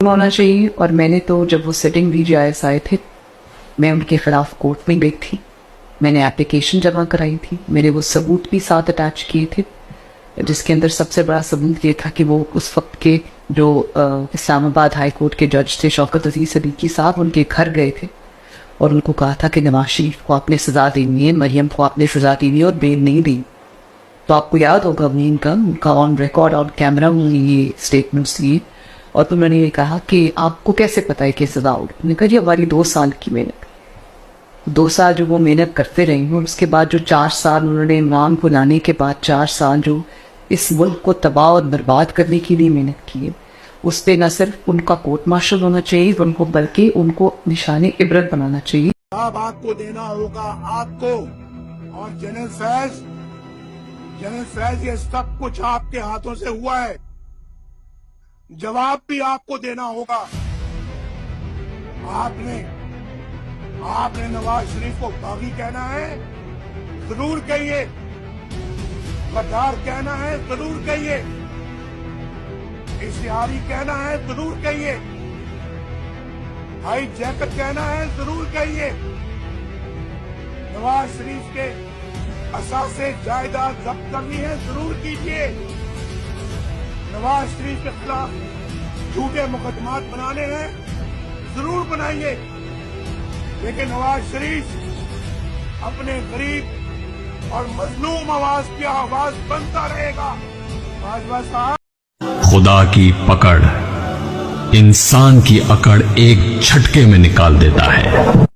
ख़त्म होना चाहिए। और मैंने तो जब वो सिटिंग DGIS आए थे, मैं उनके खिलाफ कोर्ट में गई थी, मैंने एप्लीकेशन जमा कराई थी, मैंने वो सबूत भी साथ अटैच किए थे, जिसके अंदर सबसे बड़ा सबूत ये था कि वो उस वक्त के जो इस्लामाबाद हाई कोर्ट के जज थे शौकत अजीज सदीकी साहब, उनके घर गए थे और उनको कहा था कि नवाज शरीफ को आपने सजा देनी है, मरियम को आपने सजा देनी है और बेल नहीं दी। तो आपको याद होगा उनका ऑन रिकॉर्ड ऑन कैमरा ये स्टेटमेंट्स लिए, और तो मैंने ये कहा कि आपको कैसे पता है कि सजा होगी। मैंने कहा जी हमारी 2 साल की मेहनत, 2 साल जो वो मेहनत करते रहे और उसके बाद जो 4 साल उन्होंने इमरान को लाने के बाद 4 साल जो इस मुल्क को तबाह और बर्बाद करने के लिए मेहनत की है, उस पर न सिर्फ उनका कोर्ट मार्शल होना चाहिए उनको, बल्कि उनको निशाने इबरत बनाना चाहिए। जवाब आपको देना होगा आपको, और जनरल फैज ये सब कुछ आपके हाथों से हुआ है, जवाब भी आपको देना होगा। आपने नवाज शरीफ को बागी कहना है, जरूर कहिए, गद्दार कहना है, जरूर कहिए, इश्तिहारी कहना है, जरूर कहिए, हाई जैकेट कहना है, जरूर कहिए। नवाज शरीफ के असासे जायदाद जब्त करनी है, जरूर कीजिए। नवाज शरीफ के खिलाफ झूठे मुकदमात बनाने हैं, जरूर बनाइए, लेकिन नवाज शरीफ अपने गरीब और मजलूम आवाज की आवाज बनता रहेगा। बाजवा साहब, खुदा की पकड़ इंसान की अकड़ एक झटके में निकाल देता है।